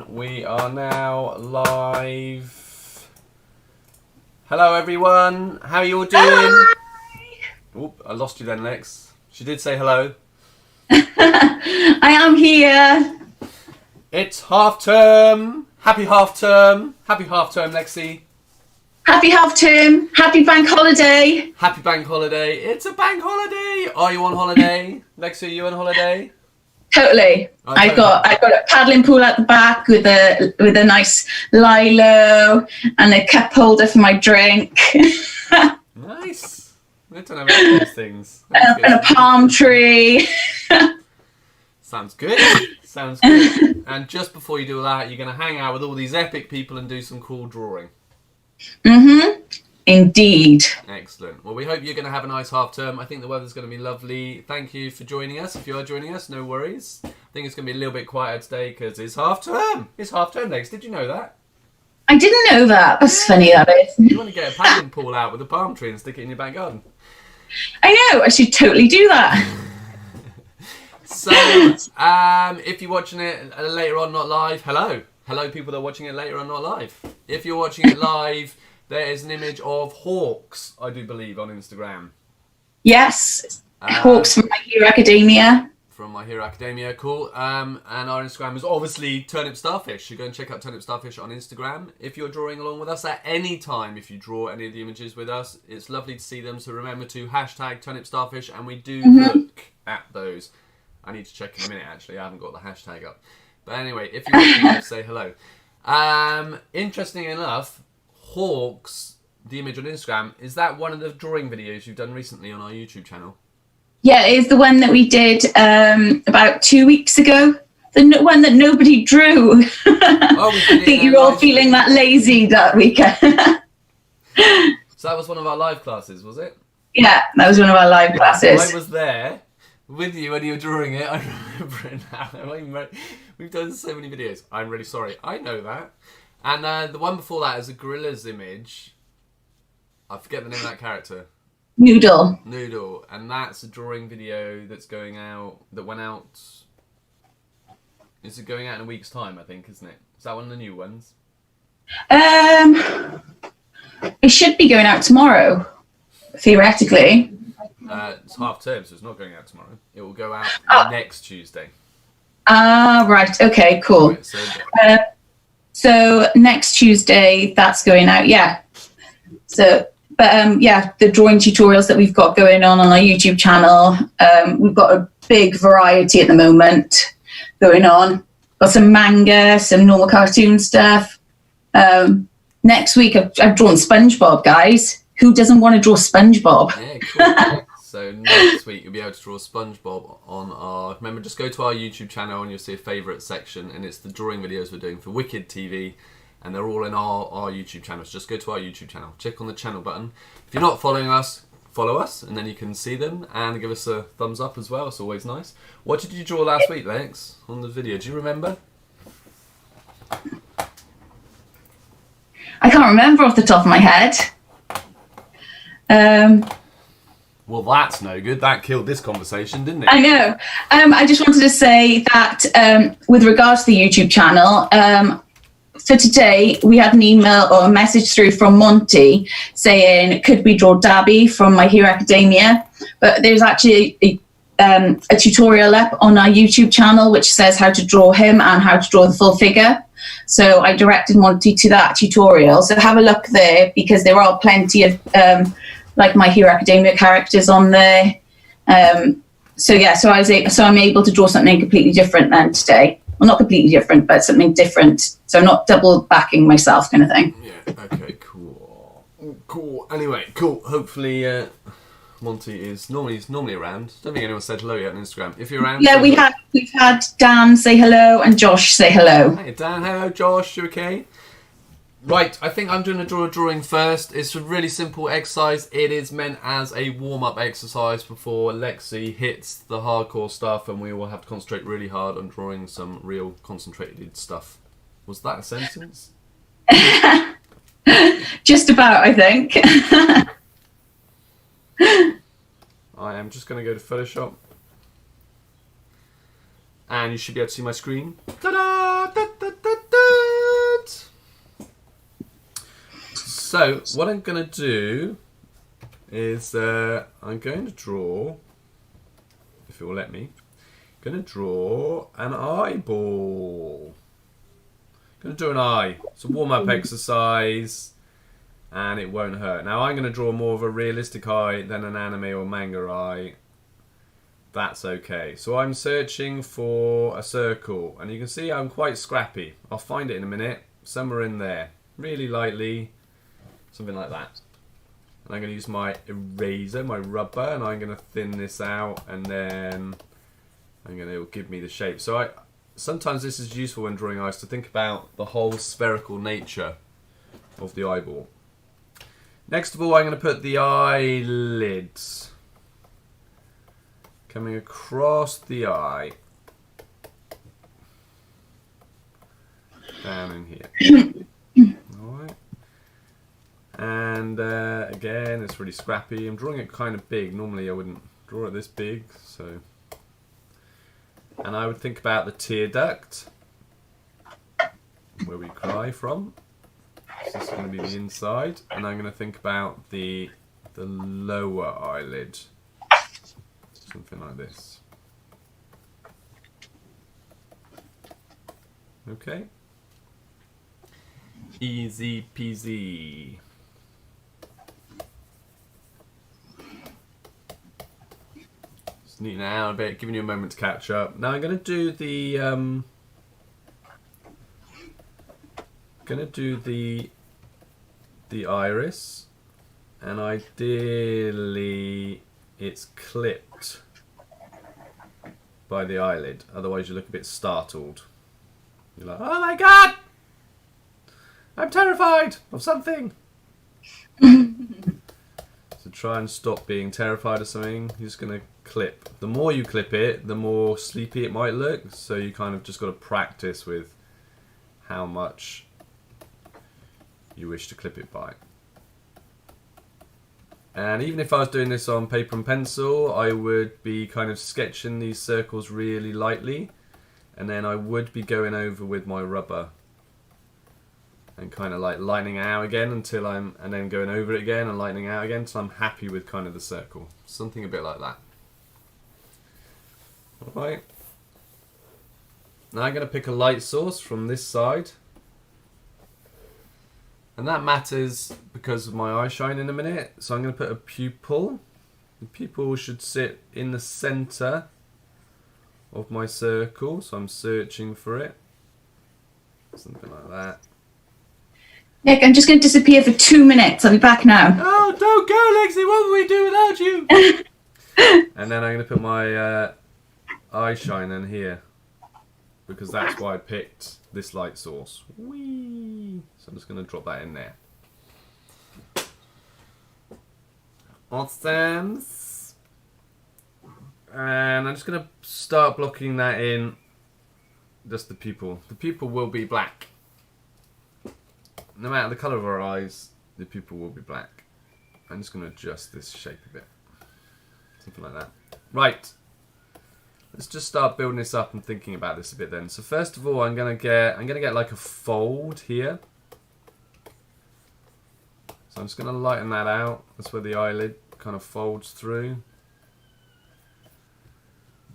We are now live. Hello everyone, how are you all doing? Hi. Oop, I lost you then, Lex. She did say hello. I am here. It's half term. Happy half term. Happy half term, Lexi. Happy half term. Happy bank holiday. Happy bank holiday. It's a bank holiday. Are you on holiday? Lexi, are you on holiday? Totally. Oh, I've got a paddling pool at the back with a nice lilo and a cup holder for my drink. Nice. I don't have any of those things. And a palm tree. Sounds good. Sounds good. And just before you do that, you're going to hang out with all these epic people and do some cool drawing. Mm-hmm. Indeed. Excellent. Well, we hope you're going to have a nice half term. I think the weather's going to be lovely. Thank you for joining us. If you are joining us, no worries. I think it's going to be a little bit quieter today because it's half term. It's half term, Lex. Did you know that? I didn't know that. That's funny, that is. You want to get a paddling pool out with a palm tree and stick it in your back garden. I know. I should totally do that. So, if you're watching it later on, not live, hello. Hello, people that are watching it later on, not live. If you're watching it live, there is an image of hawks, I do believe, on Instagram. Yes. Hawks from My Hero Academia. From My Hero Academia, cool. And our Instagram is obviously Turnip Starfish. So go and check out Turnip Starfish on Instagram. If you're drawing along with us at any time, if you draw any of the images with us, it's lovely to see them. So remember to hashtag Turnip Starfish, and we do look at those. I need to check in a minute, actually. I haven't got the hashtag up. But anyway, if you're watching, just say hello. Interesting enough, hawks, the image on Instagram, is that one of the drawing videos you've done recently on our YouTube channel? Yeah, it is the one that we did about 2 weeks ago. The one that nobody drew. Oh, we did it. I think you're all feeling that lazy that weekend. So that was one of our live classes, was it? Yeah, that was one of our live classes. I was there with you when you were drawing it. I remember it now. We've done so many videos. I'm really sorry. I know that. And the one before that is a gorilla's image. I forget the name of that character. Noodle. And that's a drawing video that's going out, that went out... Is it going out in a week's time, I think, isn't it? Is that one of the new ones? It should be going out tomorrow, theoretically. It's half term, so it's not going out tomorrow. It will go out next Tuesday. Ah, right. Okay, cool. Right, so next Tuesday, that's going out, yeah. So... But yeah, the drawing tutorials that we've got going on our YouTube channel, we've got a big variety at the moment going on. Got some manga, some normal cartoon stuff. Next week, I've drawn SpongeBob, guys. Who doesn't want to draw SpongeBob? Yeah, cool. So next week, you'll be able to draw SpongeBob on our... Remember, just go to our YouTube channel and you'll see a favourite section, and it's the drawing videos we're doing for Wicked TV. And they're all in our YouTube channels. Just go to our YouTube channel. Click on the channel button. If you're not following us, follow us. And then you can see them. And give us a thumbs up as well. It's always nice. What did you draw last week, Lex? On the video. Do you remember? I can't remember off the top of my head. Well, that's no good. That killed this conversation, didn't it? I know. I just wanted to say that with regards to the YouTube channel... So today we had an email or a message through from Monty saying, could we draw Dabby from My Hero Academia? But there's actually a tutorial up on our YouTube channel which says how to draw him and how to draw the full figure. So I directed Monty to that tutorial. So have a look there because there are plenty of like My Hero Academia characters on there. So I'm able to draw something completely different then today. Well, not completely different, but something different. So I'm not double backing myself kind of thing. Yeah, okay, cool. Cool. Anyway, cool. Hopefully Monty is normally around. Don't think anyone said hello yet on Instagram. If you're around... Yeah, we've had Dan say hello and Josh say hello. Hey, Dan. Hello, Josh. You okay? Right, I think I'm going to draw a drawing first. It's a really simple exercise. It is meant as a warm-up exercise before Lexi hits the hardcore stuff and we will have to concentrate really hard on drawing some real concentrated stuff. Was that a sentence? Just about, I think. I am just going to go to Photoshop. And you should be able to see my screen. Ta-da! Da-da-da-da! So what I'm going to do is I'm going to draw, if it will let me, going to draw an eyeball. Going to do an eye. It's a warm-up exercise, and it won't hurt. Now I'm going to draw more of a realistic eye than an anime or manga eye. That's okay. So I'm searching for a circle, and you can see I'm quite scrappy. I'll find it in a minute. Somewhere in there. Really lightly. Something like that. And I'm going to use my eraser, my rubber, and I'm going to thin this out, and then it'll give me the shape. So sometimes this is useful when drawing eyes to think about the whole spherical nature of the eyeball. Next of all, I'm going to put the eyelids coming across the eye, down in here. Alright. And again, it's really scrappy. I'm drawing it kind of big. Normally I wouldn't draw it this big, so. And I would think about the tear duct, where we cry from. So this is going to be the inside, and I'm going to think about the lower eyelid. Something like this. Okay. Easy peasy. Just neaten it out a bit, giving you a moment to catch up. Now I'm going to do the iris, and ideally it's clipped by the eyelid, otherwise you look a bit startled. You're like, oh my god! I'm terrified of something! So try and stop being terrified of something. You're just going to clip. The more you clip it, the more sleepy it might look, so you kind of just got to practice with how much you wish to clip it by. And even if I was doing this on paper and pencil, I would be kind of sketching these circles really lightly, and then I would be going over with my rubber and kind of like lightening it out again and then going over it again and lightening out again until I'm happy with kind of the circle. Something a bit like that. Alright. Now I'm going to pick a light source from this side. And that matters because of my eye shine in a minute. So I'm going to put a pupil. The pupil should sit in the centre of my circle. So I'm searching for it. Something like that. Nick, I'm just going to disappear for 2 minutes. I'll be back now. Oh, don't go, Lexi. What will we do without you? And then I'm going to put my eye shine in here, because that's why I picked this light source. Whee! So I'm just going to drop that in there. Awesome. And I'm just going to start blocking that in. Just the pupil. The pupil will be black. No matter the colour of our eyes, the pupil will be black. I'm just going to adjust this shape a bit. Something like that. Right. Let's just start building this up and thinking about this a bit then. So first of all, I'm gonna get like a fold here. So I'm just gonna lighten that out. That's where the eyelid kind of folds through.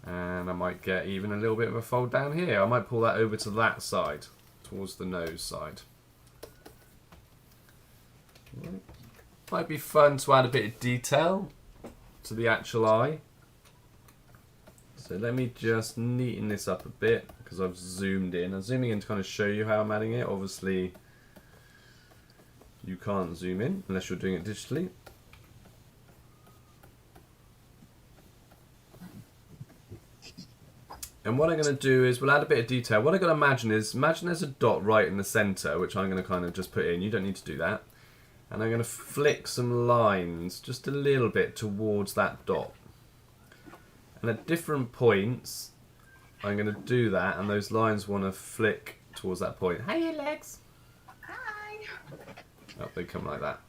And I might get even a little bit of a fold down here. I might pull that over to that side, towards the nose side. Might be fun to add a bit of detail to the actual eye. So let me just neaten this up a bit because I've zoomed in. I'm zooming in to kind of show you how I'm adding it. Obviously, you can't zoom in unless you're doing it digitally. And what I'm going to do is we'll add a bit of detail. What I'm going to imagine there's a dot right in the centre, which I'm going to kind of just put in. You don't need to do that. And I'm going to flick some lines just a little bit towards that dot. And at different points, I'm going to do that, and those lines want to flick towards that point. Hey, Lex! Hi! Oh, they come like that.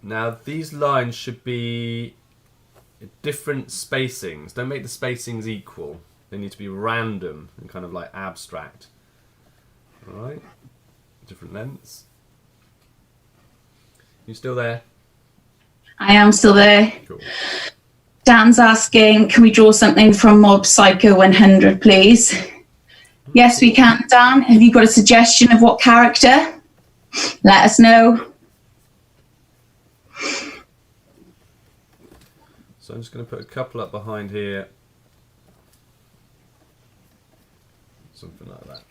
Now, these lines should be different spacings. Don't make the spacings equal. They need to be random and kind of like abstract. Alright? Different lengths. You still there? I am still there. Cool. Dan's asking, can we draw something from Mob Psycho 100, please? Yes, we can, Dan. Have you got a suggestion of what character? Let us know. So I'm just going to put a couple up behind here. Something like that.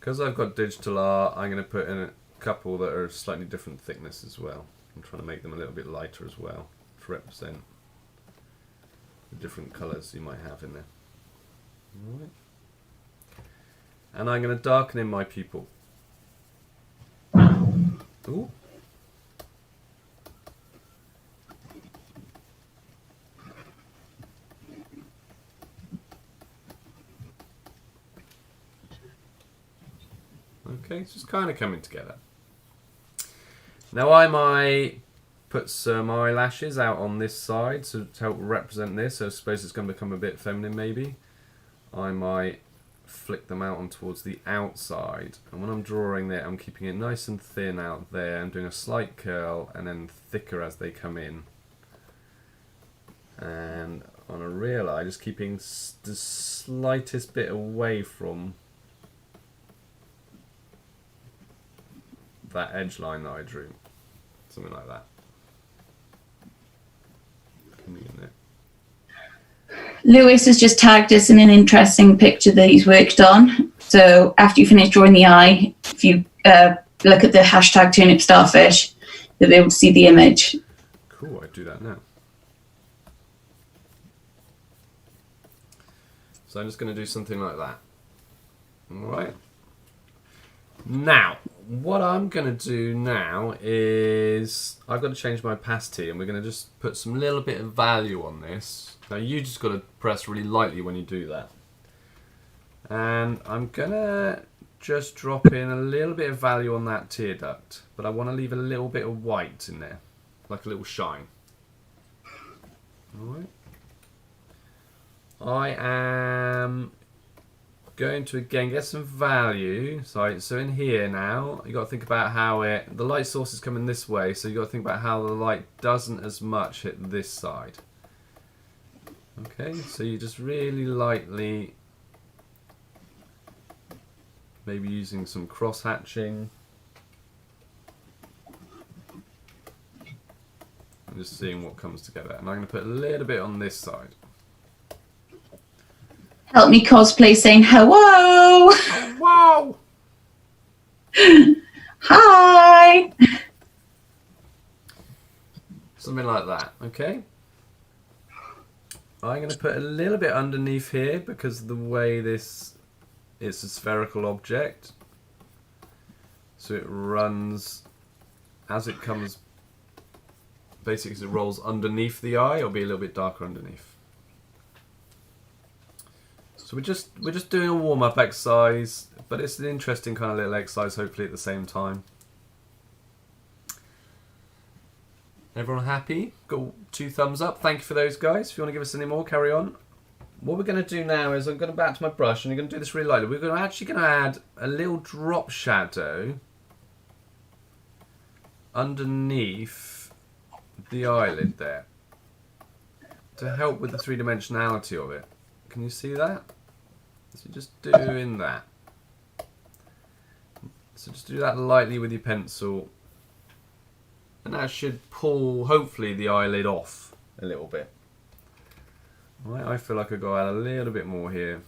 Because I've got digital art, I'm going to put in a couple that are slightly different thickness as well. I'm trying to make them a little bit lighter as well to represent the different colours you might have in there. Alright. And I'm going to darken in my pupil. Ooh. Okay, it's just kind of coming together. Now I might put some eyelashes out on this side to help represent this. So I suppose it's going to become a bit feminine maybe. I might flick them out on towards the outside. And when I'm drawing there, I'm keeping it nice and thin out there. I'm doing a slight curl and then thicker as they come in. And on a real eye, just keeping the slightest bit away from that edge line that I drew. Something like that. Coming in there. Lewis has just tagged us in an interesting picture that he's worked on. So after you finish drawing the eye, if you look at the hashtag Turnip Starfish, you'll be able to see the image. Cool, I do that now. So I'm just going to do something like that. Alright. Now, what I'm going to do now is I've got to change my opacity and we're going to just put some little bit of value on this. Now you just got to press really lightly when you do that. And I'm going to just drop in a little bit of value on that tear duct, but I want to leave a little bit of white in there, like a little shine. Alright. I am going to again get some value. So in here now, you got to think about how the light source is coming this way, so you got to think about how the light doesn't as much hit this side. Okay, so you just really lightly, maybe using some cross hatching, and just seeing what comes together. And I'm going to put a little bit on this side. Help me cosplay saying hello. Wow! Hi. Something like that, okay? I'm going to put a little bit underneath here because of the way this is a spherical object. So it runs as it comes, basically as it rolls underneath the eye, it'll be a little bit darker underneath. So we're just doing a warm-up exercise, but it's an interesting kind of little exercise, hopefully at the same time. Everyone happy? Got 2 thumbs up. Thank you for those, guys. If you want to give us any more, carry on. What we're going to do now is I'm going to back to my brush, and you're going to do this really lightly. We're actually going to add a little drop shadow underneath the eyelid there to help with the 3-dimensionality of it. Can you see that? So just doing that. So just do that lightly with your pencil. And that should pull, hopefully, the eyelid off a little bit. Right, I feel like I've got to add a little bit more here.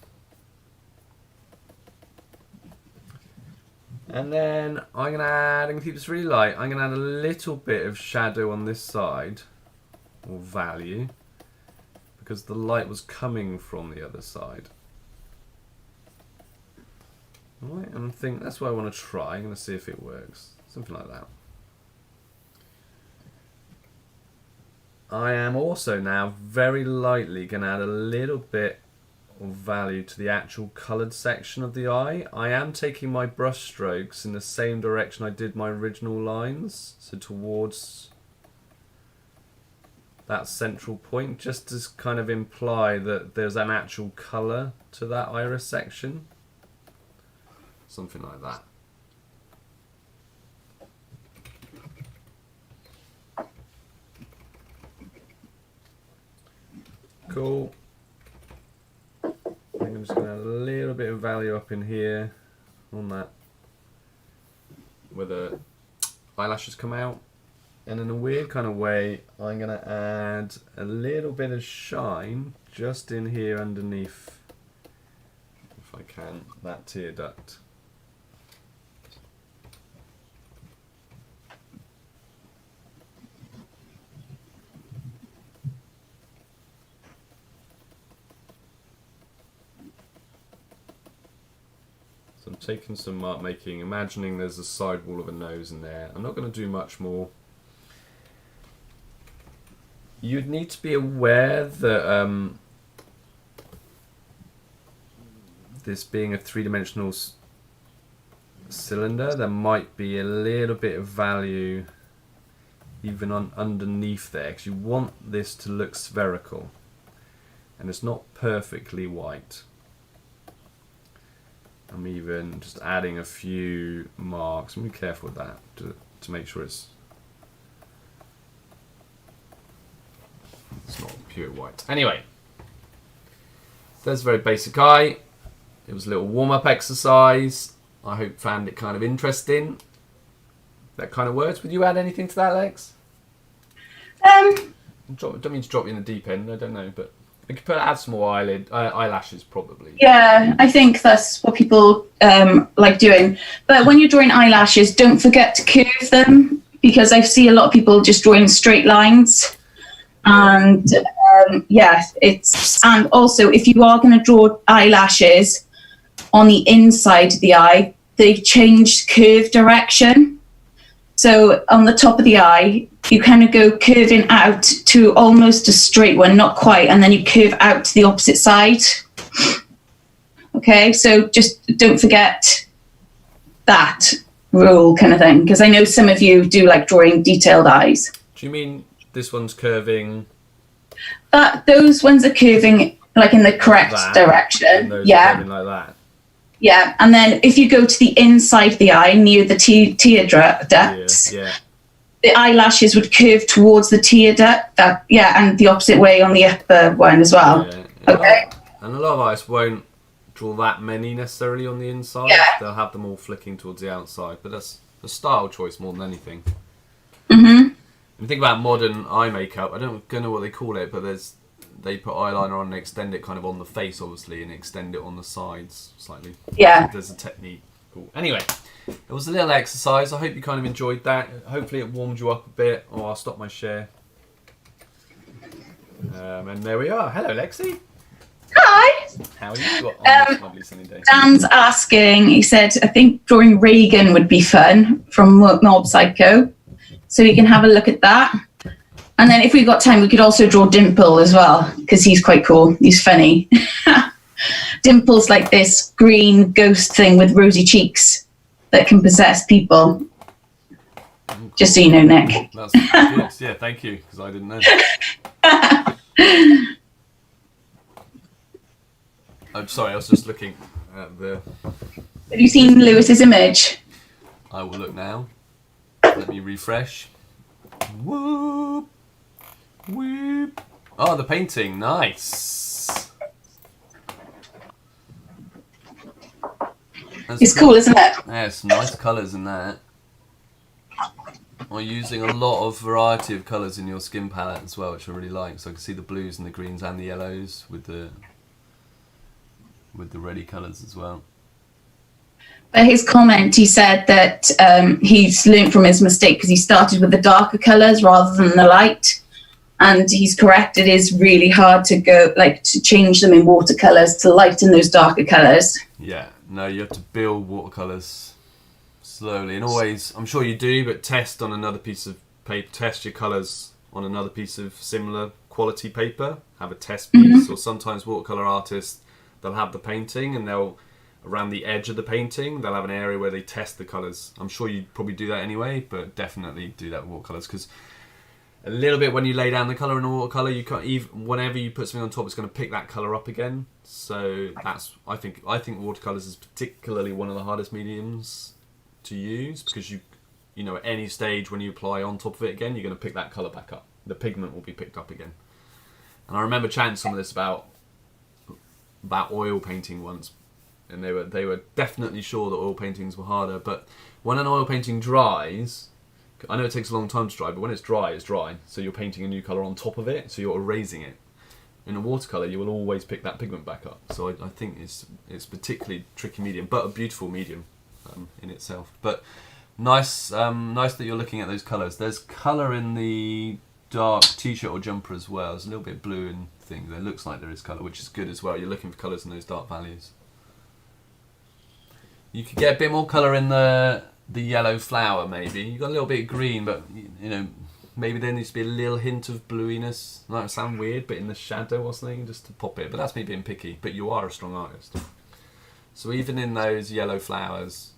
And then I'm going to keep this really light. I'm going to add a little bit of shadow on this side, or value, because the light was coming from the other side. Alright, and I think that's what I want to try. I'm going to see if it works. Something like that. I am also now very lightly going to add a little bit of value to the actual coloured section of the eye. I am taking my brush strokes in the same direction I did my original lines, so towards that central point, just to kind of imply that there's an actual colour to that iris section. Something like that. cool. I think I'm just going to add a little bit of value up in here on that, where the eyelashes come out. And in a weird kind of way, I'm going to add a little bit of shine just in here underneath, if I can, that tear duct. So I'm taking some mark making, imagining there's a side wall of a nose in there. I'm not going to do much more. You'd need to be aware that this being a three-dimensional cylinder, there might be a little bit of value even on underneath there, because you want this to look spherical, and it's not perfectly white. I'm even just adding a few marks. I'm be careful with that to make sure it's not pure white. Anyway, that's a very basic eye. It was a little warm-up exercise. I hope you found it kind of interesting. That kind of works. Would you add anything to that, Lex? Don't mean to drop you in the deep end. I don't know, but I could add some more eyelashes probably. Yeah, I think that's what people like doing. But when you're drawing eyelashes, don't forget to curve them, because I see a lot of people just drawing straight lines. And and also if you are going to draw eyelashes on the inside of the eye, they've changed curve direction. So on the top of the eye, you kind of go curving out to almost a straight one, not quite, and then you curve out to the opposite side. Okay, so just don't forget that rule kind of thing, because I know some of you do like drawing detailed eyes. Do you mean this one's curving? Those ones are curving like in the correct direction. And those are curving like that. Yeah, and then if you go to the inside of the eye near the tear ducts, the eyelashes would curve towards the tear duct. And the opposite way on the upper one as well. Yeah. Okay. And a lot of artists won't draw that many necessarily on the inside. Yeah. They'll have them all flicking towards the outside, but that's a style choice more than anything. Mhm. When you think about modern eye makeup, I don't know what they call it, but they put eyeliner on and extend it kind of on the face, obviously, and extend it on the sides slightly. Yeah. There's a technique. Cool. Anyway, it was a little exercise. I hope you kind of enjoyed that. Hopefully it warmed you up a bit. Oh, I'll stop my share. And there we are. Hello, Lexi. Hi. How are you on this lovely sunny day? Dan's asking, he said, I think drawing Reagan would be fun from Mob Psycho. So you can have a look at that. And then if we got time, we could also draw Dimple as well, because he's quite cool. He's funny. Dimple's like this green ghost thing with rosy cheeks that can possess people. Cool. Just so you know, Nick. That's good. Yeah, thank you, because I didn't know. I'm sorry, I was just looking at the... Have you seen Lewis's image? I will look now. Let me refresh. Whoop. Whoop. Oh, the painting. Nice. It's cool, isn't it? Yeah, some nice colours in that. You're using a lot of variety of colours in your skin palette as well, which I really like. So I can see the blues and the greens and the yellows with the reddy colours as well. His comment, he said that he's learned from his mistake because he started with the darker colours rather than the light. And he's correct, it is really hard to to change them in watercolours to lighten those darker colours. Yeah, no, you have to build watercolours slowly. And always, I'm sure you do, but test on another piece of paper, test your colours on another piece of similar quality paper, have a test piece. Or sometimes watercolour artists, they'll have the painting and they'll, around the edge of the painting, they'll have an area where they test the colours. I'm sure you probably do that anyway, but definitely do that with watercolours, because a little bit when you lay down the colour in a watercolour, you can't even, whenever you put something on top, it's going to pick that colour up again. So that's, I think watercolours is particularly one of the hardest mediums to use, because you know, at any stage when you apply on top of it again, you're going to pick that colour back up. The pigment will be picked up again. And I remember chatting some of this about oil painting once, and they were definitely sure that oil paintings were harder. But when an oil painting dries, I know it takes a long time to dry, but when it's dry, so you're painting a new colour on top of it, so you're erasing it. In a watercolour, you will always pick that pigment back up. So I think it's particularly tricky medium, but a beautiful medium in itself. But nice that you're looking at those colours. There's colour in the dark t-shirt or jumper as well. There's a little bit of blue in things. It looks like there is colour, which is good as well. You're looking for colours in those dark values. You could get a bit more colour in the yellow flower, maybe. You've got a little bit of green, but you know, maybe there needs to be a little hint of bluiness. That might sound weird, but in the shadow or something, just to pop it. But that's me being picky. But you are a strong artist. So even in those yellow flowers,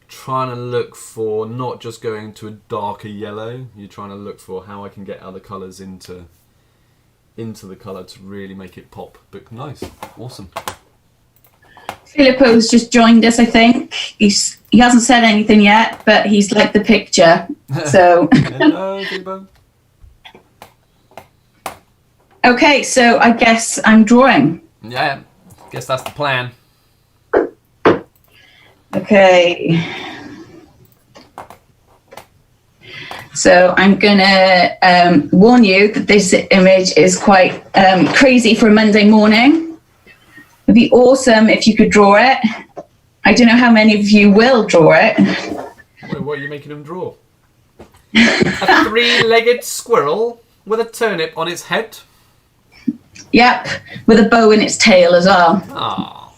trying to look for not just going to a darker yellow. You're trying to look for how I can get other colours into the colour to really make it pop. But nice, awesome. Filippo's just joined us, I think. He hasn't said anything yet, but he's liked the picture. So. Hello, Filippo. Okay, so I guess I'm drawing. Yeah, guess that's the plan. Okay. So I'm gonna warn you that this image is quite crazy for a Monday morning. It'd be awesome if you could draw it. I don't know how many of you will draw it. Wait, what are you making him draw? A three-legged squirrel with a turnip on its head? Yep, with a bow in its tail as well. Ah,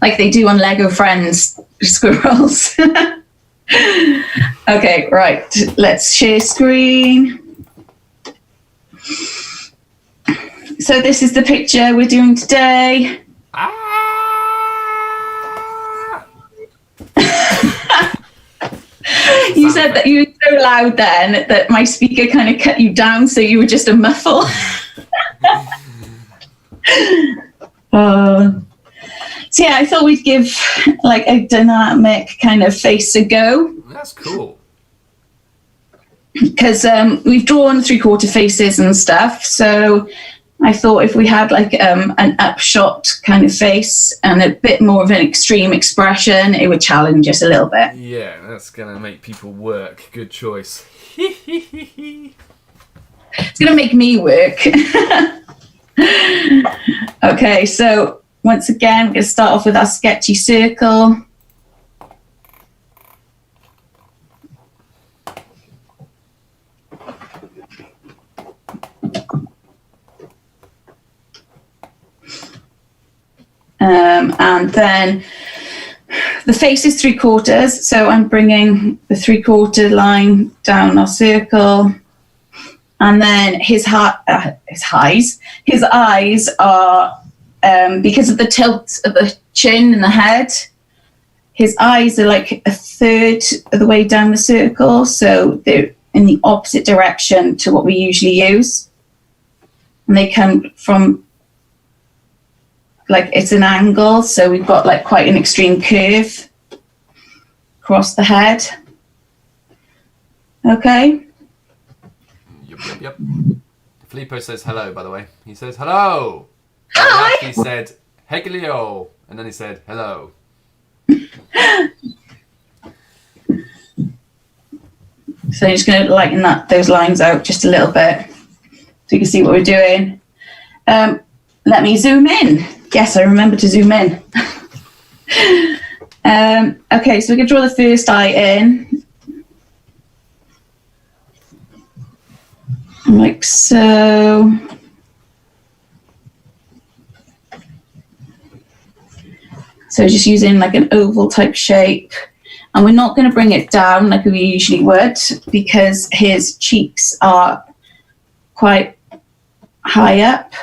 Like they do on Lego Friends squirrels. Okay, right. Let's share screen. So this is the picture we're doing today. You said that you were so loud then that my speaker kind of cut you down, so you were just a muffle. So yeah, I thought we'd give like a dynamic kind of face a go. that's cool. Because we've drawn 3/4 faces and stuff, so I thought if we had like an upshot kind of face and a bit more of an extreme expression, it would challenge us a little bit. Yeah, that's gonna make people work. Good choice. It's gonna make me work. Okay, so once again, we're gonna start off with our sketchy circle. And then the face is 3/4, so I'm bringing the 3/4 line down our circle, and then his eyes are because of the tilt of the chin and the head. His eyes are like a third of the way down the circle, so they're in the opposite direction to what we usually use, and they come from. Like it's an angle, so we've got like quite an extreme curve across the head. Okay. Yep. Filippo says hello, by the way. He says hello. Hi. He said Heglio, and then he said hello. So I'm just going to lighten those lines out just a little bit so you can see what we're doing. Let me zoom in. Yes, I remember to zoom in. Okay, so we can draw the first eye in. Like so. So just using like an oval type shape. And we're not going to bring it down like we usually would because his cheeks are quite high up.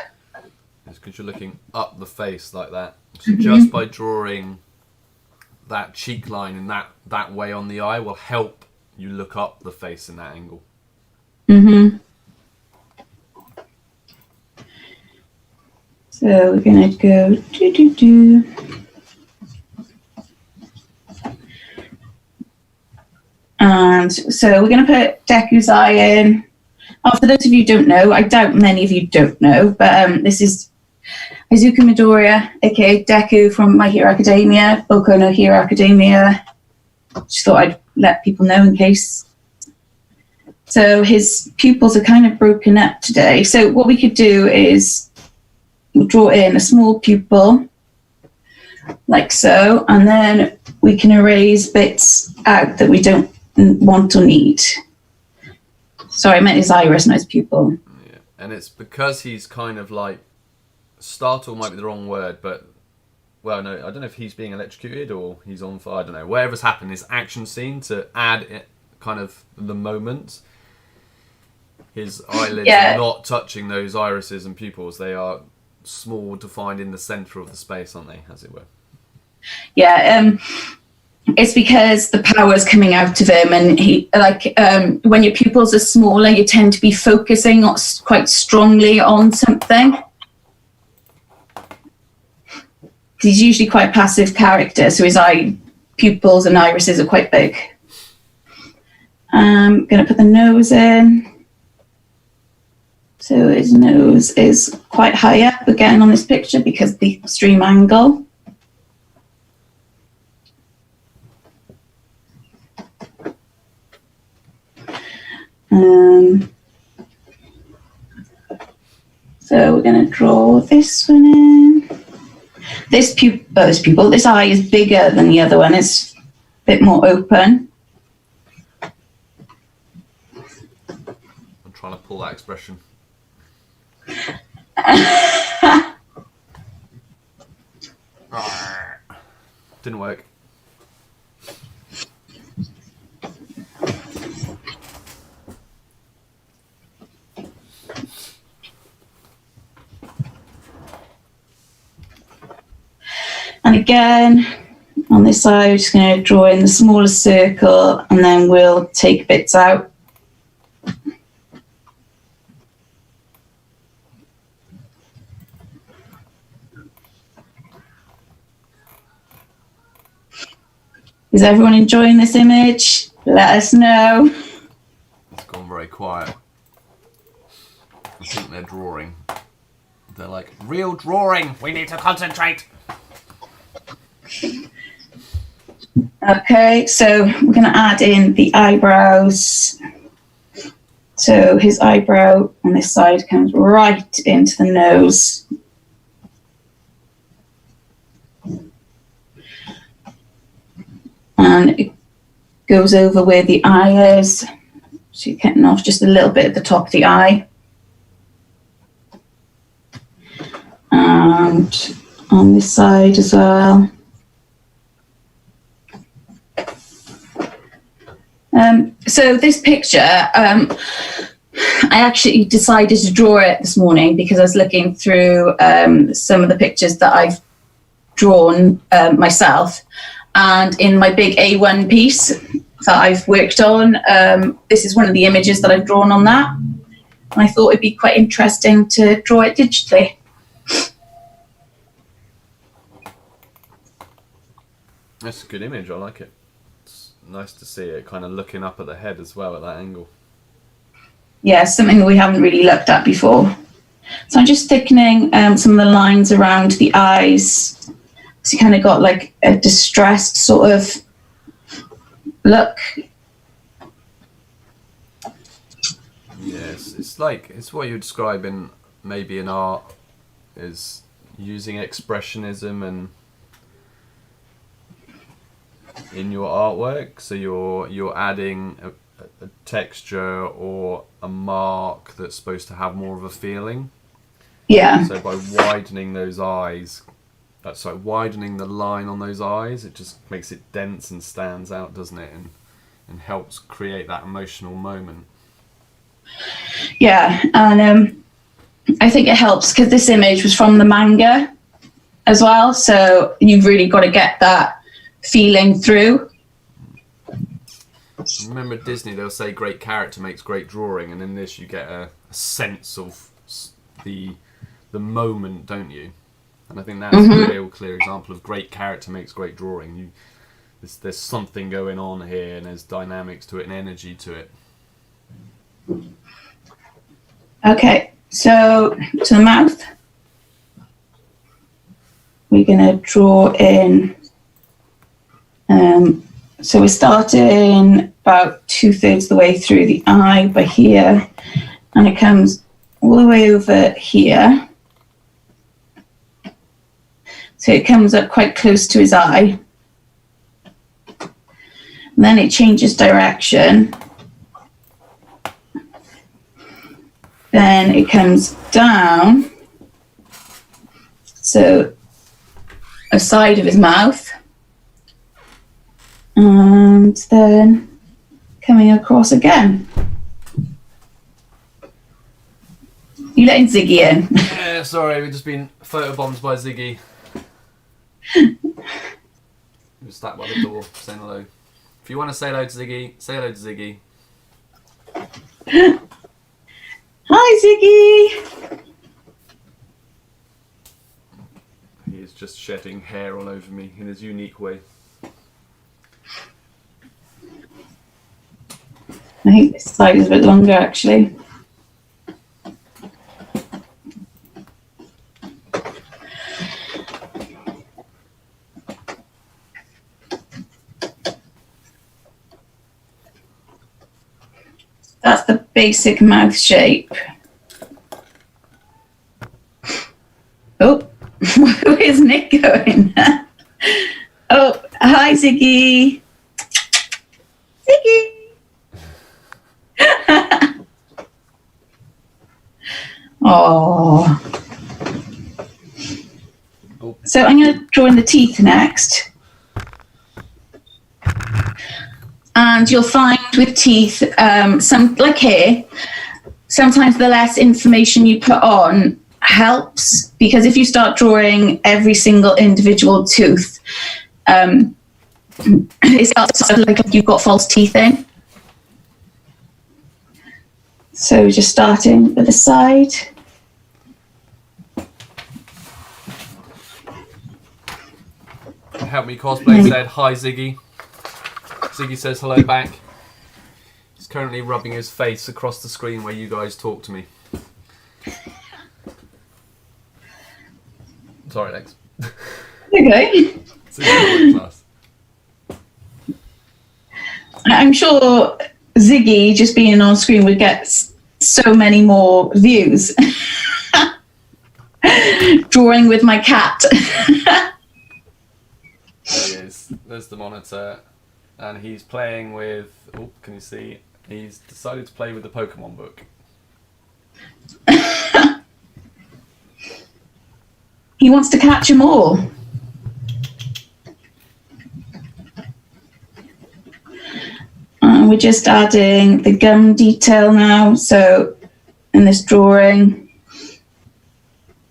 Because you're looking up the face like that. So just by drawing that cheek line in that way on the eye will help you look up the face in that angle. So we're going to go do. And so we're going to put Deku's eye in. For those of you who don't know, I doubt many of you don't know, but this is Izuku Midoriya, aka Deku from My Hero Academia, Boku no Hero Academia. Just thought I'd let people know in case. So his pupils are kind of broken up today. So what we could do is draw in a small pupil, like so, and then we can erase bits out that we don't want or need. Sorry, I meant his iris, not his pupil. Yeah, and it's because he's kind of like, startled might be the wrong word, but, well, no, I don't know if he's being electrocuted or he's on fire, I don't know. Whatever's happened, this action scene, to add it, kind of the moment, his eyelids are not touching those irises and pupils. They are small, defined in the centre of the space, aren't they, as it were? Yeah, it's because the power's coming out of him, and he when your pupils are smaller, you tend to be focusing quite strongly on something. He's usually quite a passive character, so his eye pupils and irises are quite big. I'm going to put the nose in. So his nose is quite high up again on this picture because of the extreme angle. So we're going to draw this one in. This eye is bigger than the other one. It's a bit more open. I'm trying to pull that expression. Didn't work. And again, on this side, we're just going to draw in the smallest circle, and then we'll take bits out. Is everyone enjoying this image? Let us know. It's gone very quiet. I think they're drawing. They're like, real drawing! We need to concentrate! Okay, so we're going to add in the eyebrows. So his eyebrow on this side comes right into the nose. And it goes over where the eye is. So you're cutting off just a little bit at the top of the eye. And on this side as well. So this picture, I actually decided to draw it this morning because I was looking through some of the pictures that I've drawn myself. And in my big A1 piece that I've worked on, this is one of the images that I've drawn on that. And I thought it'd be quite interesting to draw it digitally. That's a good image, I like it. It's nice to see it kind of looking up at the head as well at that angle. Yeah, something we haven't really looked at before. So I'm just thickening some of the lines around the eyes. So you kind of got like a distressed sort of look. Yes, it's like, it's what you're describing maybe in art, is using expressionism and in your artwork. So you're adding a texture or a mark that's supposed to have more of a feeling. Yeah. So by widening those eyes, widening the line on those eyes, it just makes it dense and stands out, doesn't it? And helps create that emotional moment. Yeah, and I think it helps because this image was from the manga as well, so you've really got to get that feeling through. Remember Disney, they'll say great character makes great drawing, and in this you get a sense of the moment, don't you? And I think that's a real clear example of great character makes great drawing. There's something going on here, and there's dynamics to it and energy to it. Okay, so to the mouth, we're going to draw in. So we're starting about 2/3 the way through the eye by here, and it comes all the way over here. So it comes up quite close to his eye. And then it changes direction. Then it comes down. So a side of his mouth. And then coming across again. You letting Ziggy in? Yeah, sorry, we've just been photobombed by Ziggy. He was sat by the door saying hello. If you want to say hello to Ziggy, say hello to Ziggy. Hi, Ziggy. He is just shedding hair all over me in his unique way. I think this side is a bit longer, actually. That's the basic mouth shape. Oh, where's Nick going? Oh, hi, Ziggy. Ziggy. Oh. So I'm going to draw in the teeth next. And you'll find with teeth, some like hair, sometimes the less information you put on helps, because if you start drawing every single individual tooth, it starts to look like you've got false teeth in. So just starting with the side. Help Me Cosplay said, hi Ziggy. Ziggy says hello back. He's currently rubbing his face across the screen where you guys talk to me. Sorry, Lex. Okay. I'm sure Ziggy just being on screen would get so many more views. Drawing with my cat. There he is. There's the monitor. And he's playing with... Oh, can you see? He's decided to play with the Pokemon book. He wants to catch them all. And we're just adding the gum detail now. So in this drawing,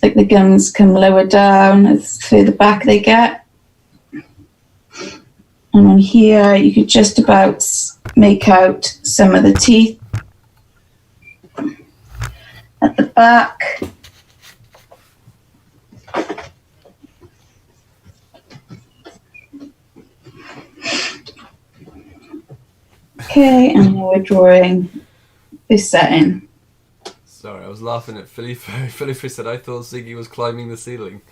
like the gums come lower down as further back they get. And on here, you could just about make out some of the teeth at the back. Okay, and now we're drawing this setting. Sorry, I was laughing at Philly. Philly said, I thought Ziggy was climbing the ceiling.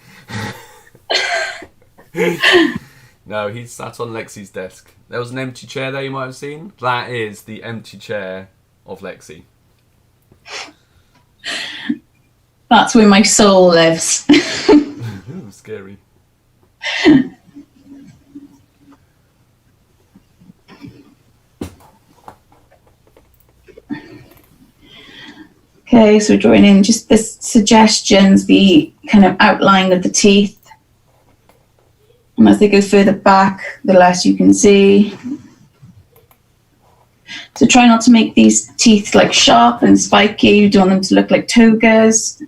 No, he sat on Lexi's desk. There was an empty chair there you might have seen. That is the empty chair of Lexi. That's where my soul lives. Ooh, scary. Okay, so we're drawing in just the suggestions, the kind of outline of the teeth. And as they go further back, the less you can see. So try not to make these teeth like sharp and spiky. You don't want them to look like togas.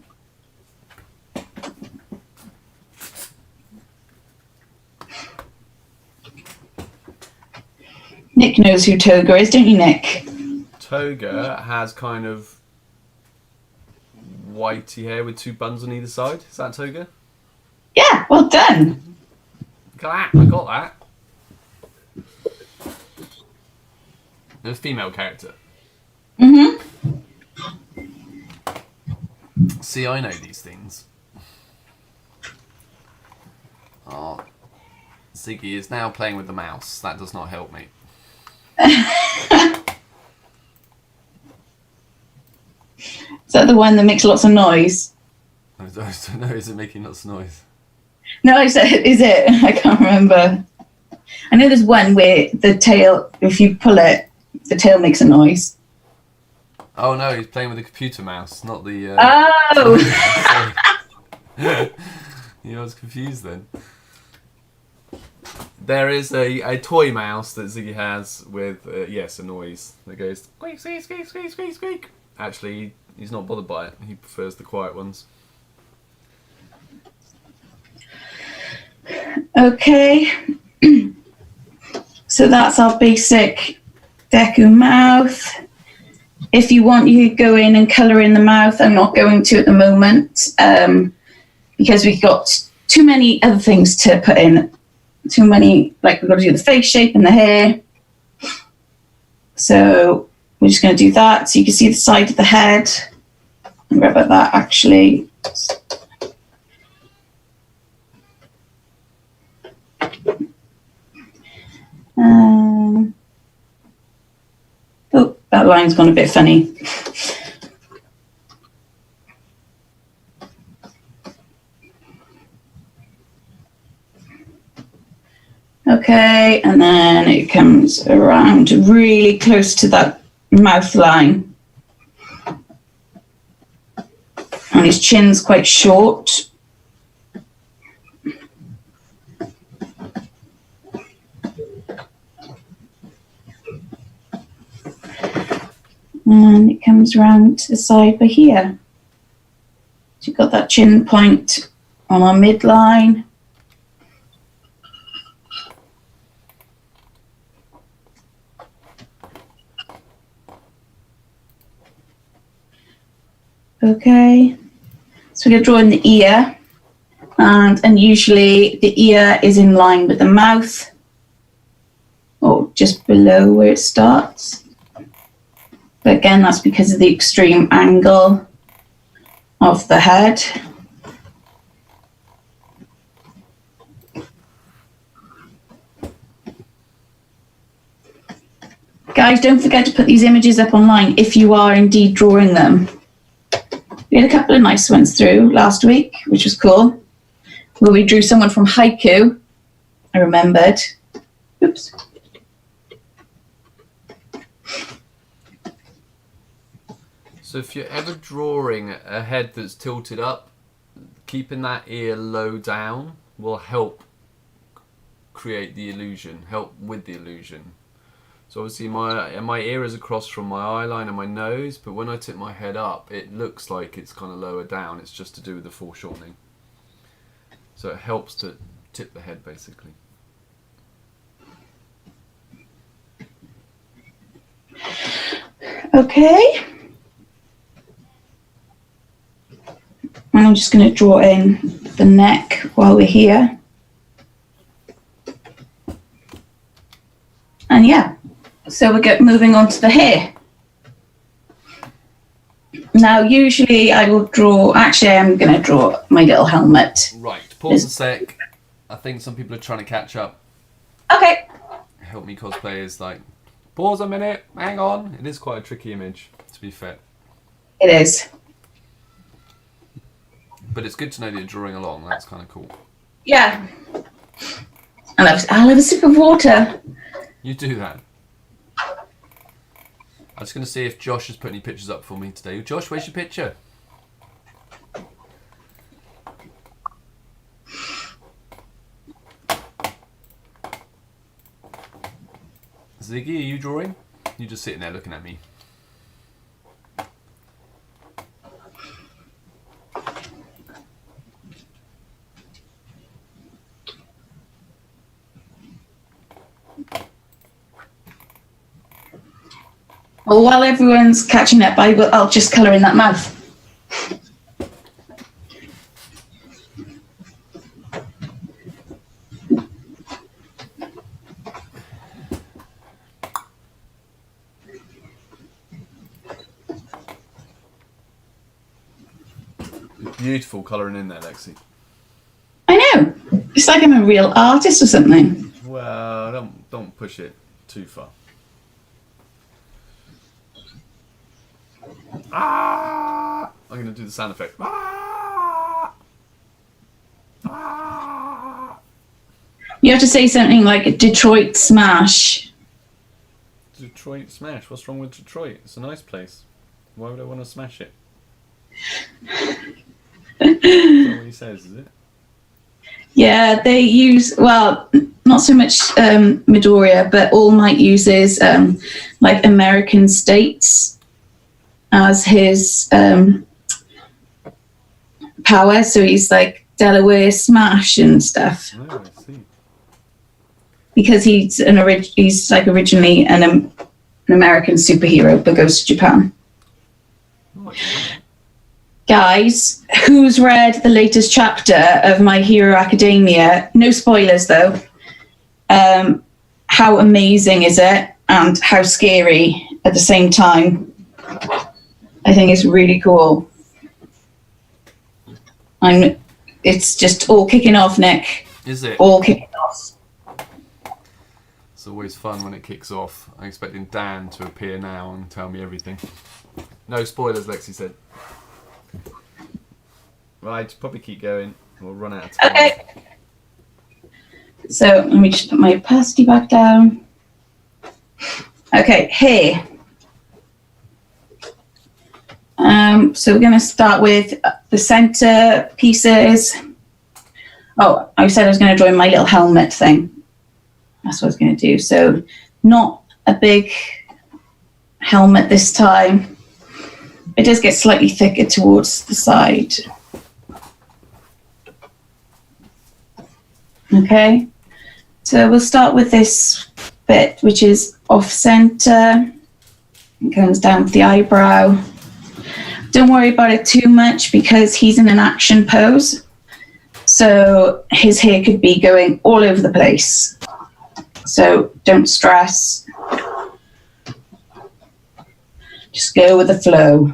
Nick knows who Toga is, don't you, Nick? Toga has kind of whitey hair with two buns on either side. Is that Toga? Yeah, well done. I got that. A female character. Mm-hmm. See, I know these things. Oh, Ziggy is now playing with the mouse. That does not help me. Is that the one that makes lots of noise? I don't know. Is it making lots of noise? No, is it? I can't remember. I know there's one where the tail, if you pull it, the tail makes a noise. Oh no, he's playing with the computer mouse, not the... Oh! Yeah, I was confused then. There is a toy mouse that Ziggy has with, yes, a noise that goes squeak, squeak, squeak, squeak, squeak, squeak. Actually, he's not bothered by it. He prefers the quiet ones. Okay. So that's our basic Deku mouth. If you want, you could go in and colour in the mouth. I'm not going to at the moment because we've got too many other things to put in. Too many, like we've got to do the face shape and the hair. So we're just going to do that. So you can see the side of the head. What about that actually? Oh, that line's gone a bit funny. Okay, and then it comes around really close to that mouth line. And his chin's quite short. And it comes around to the side by here. So you've got that chin point on our midline. Okay, so we're going to draw in the ear, and usually the ear is in line with the mouth, or just below where it starts. But again, that's because of the extreme angle of the head. Guys, don't forget to put these images up online if you are indeed drawing them. We had a couple of nice ones through last week, which was cool. Where we drew someone from Haiku, I remembered. Oops. So if you're ever drawing a head that's tilted up, keeping that ear low down will help create the illusion, help with the illusion. So obviously my ear is across from my eye line and my nose, but when I tip my head up, it looks like it's kind of lower down. It's just to do with the foreshortening. So it helps to tip the head, basically. Okay. And I'm just going to draw in the neck while we're here. And yeah, so we get moving on to the hair. Now, usually I will draw, actually I'm going to draw my little helmet. Right, pause a sec. I think some people are trying to catch up. Okay. Help me cosplay is like, pause a minute, hang on. It is quite a tricky image, to be fair. It is. But it's good to know that you're drawing along. That's kind of cool. Yeah. I'll have a sip of water. You do that. I'm just going to see if Josh has put any pictures up for me today. Josh, where's your picture? Ziggy, are you drawing? You're just sitting there looking at me. Well, while everyone's catching up, I'll just colour in that mouth. beautiful colouring in there, Lexi. I know. It's like I'm a real artist or something. Well, don't push it too far. Ah! I'm going to do the sound effect. Ah! Ah! You have to say something like Detroit Smash. Detroit Smash? What's wrong with Detroit? It's a nice place. Why would I want to smash it? Is that what he says, is it? Yeah, they use, well, not so much Midoriya, but All Might uses like American states as his power. So he's like Delaware Smash and stuff. Oh, I see. Because he's like originally an American superhero, but goes to Japan. Oh, I see. Guys, who's read the latest chapter of My Hero Academia? No spoilers though. How amazing is it, and how scary at the same time? I think it's really cool. It's just all kicking off, Nick. Is it? All kicking off. It's always fun when it kicks off. I'm expecting Dan to appear now and tell me everything. No spoilers, Lexi said. Right, probably keep going. We'll run out of time. Okay. So let me just put my opacity back down. Okay, here. So we're going to start with the center pieces. Oh, I said I was going to join my little helmet thing. That's what I was going to do. So not a big helmet this time. It does get slightly thicker towards the side. Okay, so we'll start with this bit, which is off center. It comes down to the eyebrow. Don't worry about it too much because he's in an action pose. So his hair could be going all over the place. So don't stress. Just go with the flow.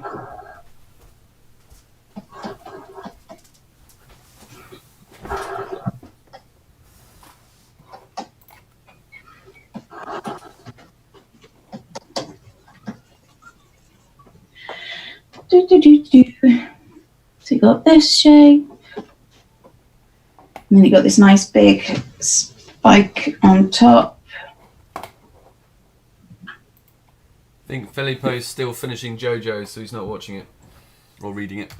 So you got this shape, and then you got this nice big spike on top. I think Filippo's still finishing JoJo, so he's not watching it or reading it.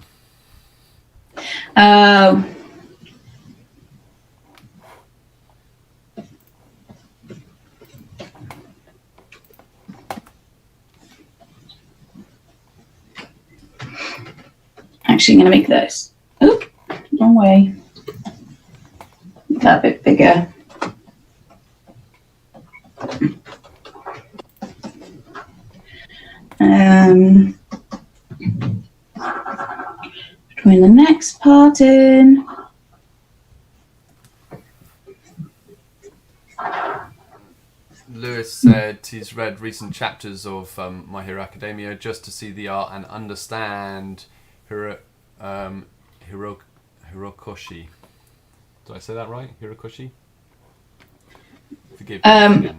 Actually, I'm going to make this. Oop, wrong way. Make that a bit bigger. Drawing the next part in. Lewis said he's read recent chapters of My Hero Academia just to see the art and understand Hirokoshi. Did I say that right? Hirokoshi? Forgive me.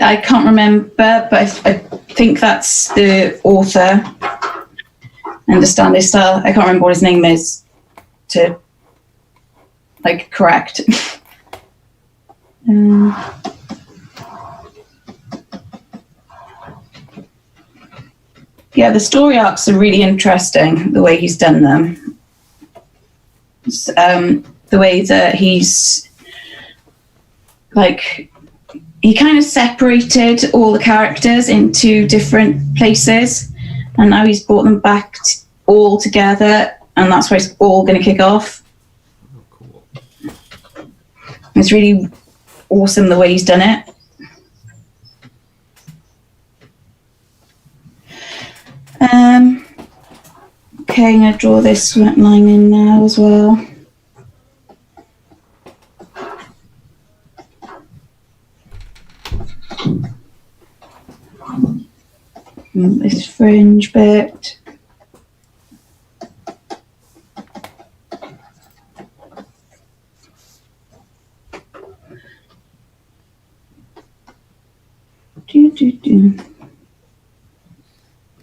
I can't remember, but I think that's the author. Understand his style. I can't remember what his name is to correct. Yeah, the story arcs are really interesting, the way he's done them. The way that he's he kind of separated all the characters into different places, and now he's brought them back all together, and that's where it's all going to kick off. Oh, cool. It's really awesome the way he's done it. Okay, I'm going to draw this line in now as well. This fringe bit.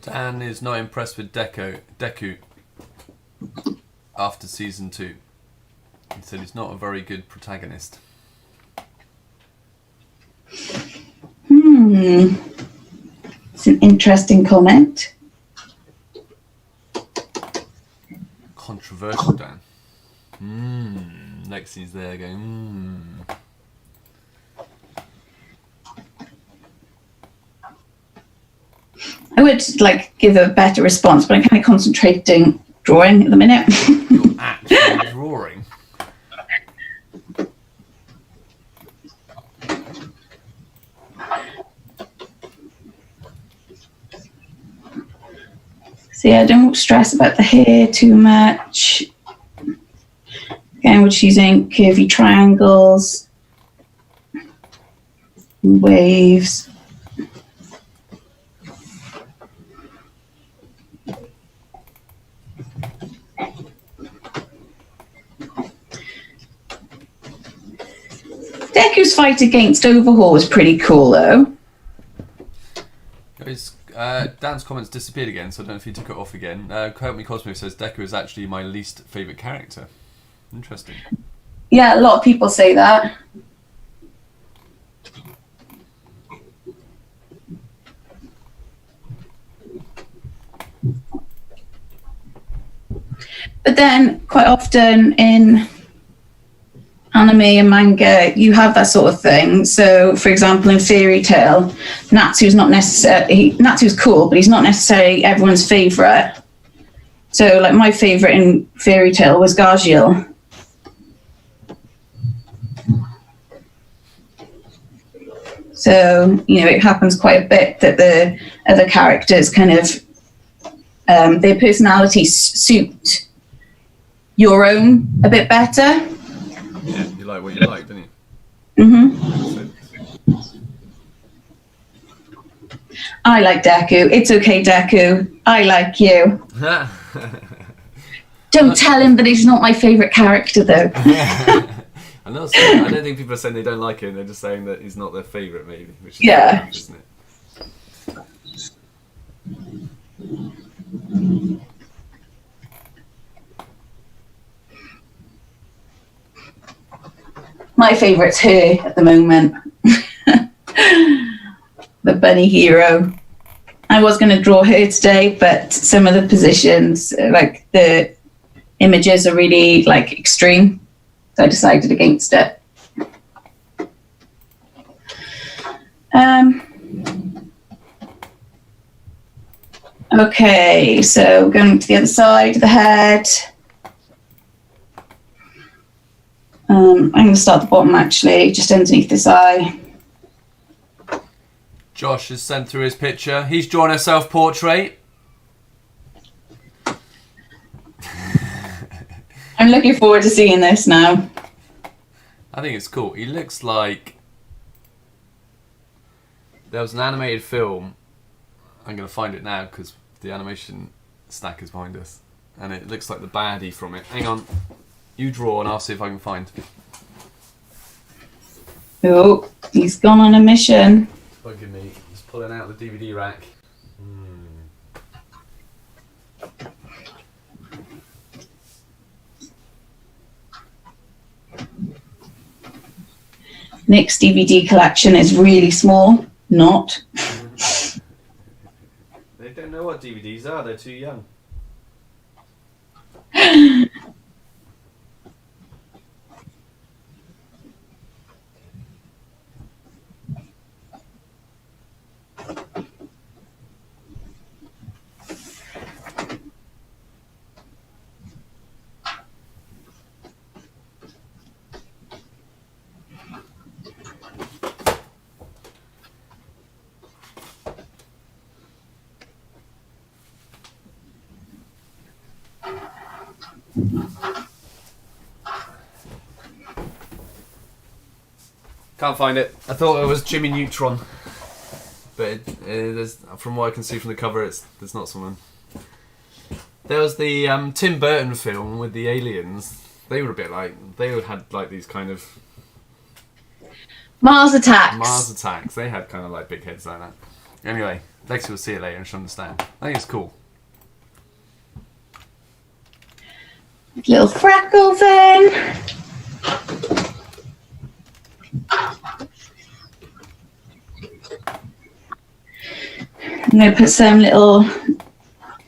Dan is not impressed with Deku after season 2. He said he's not a very good protagonist. It's an interesting comment. Controversial, Dan. Lexi's there going, I would like give a better response, but I'm kind of concentrating drawing at the minute. You're actually drawing. So yeah, don't stress about the hair too much. Again, we're just using curvy triangles, waves. Deku's fight against Overhaul was pretty cool, though. Dan's comments disappeared again, so I don't know if he took it off again. Help Me Cosmo says Deku is actually my least favourite character. Interesting. Yeah, a lot of people say that. But then, quite often in anime and manga, you have that sort of thing. So, for example, in Fairy Tail, Natsu's cool, but he's not necessarily everyone's favourite. So, like, my favourite in Fairy Tail was Gargiel. So, you know, it happens quite a bit that the other characters kind of, their personalities suit your own a bit better. Yeah, you like what you like, don't you? I like Deku. It's okay, Deku. I like you. Don't tell him that he's not my favourite character, though. I'm not saying, I don't think people are saying they don't like him. They're just saying that he's not their favourite, maybe. Which is Yeah. strange, isn't it? My favourite's her at the moment. The bunny hero. I was going to draw her today, but some of the positions, like the images are really like extreme. So I decided against it. Okay, so going to the other side of the head. I'm going to start at the bottom actually, just underneath this eye. Josh has sent through his picture. He's drawn a self-portrait. I'm looking forward to seeing this now. I think it's cool. He looks like... There was an animated film. I'm going to find it now because the animation stack is behind us. And it looks like the baddie from it. Hang on. You draw and I'll see if I can find. Oh, he's gone on a mission. Bugging me. He's pulling out the DVD rack. Nick's DVD collection is really small. Not. They don't know what DVDs are. They're too young. Can't find it. I thought it was Jimmy Neutron, but there's, from what I can see from the cover, there's not someone. There was the Tim Burton film with the aliens. They were a bit like, they had like these kind of Mars Attacks. Mars Attacks. They had kind of like big heads like that. Anyway, Lexi will see it later and she'll understand. I think it's cool. Little freckles in. I'm going to put some little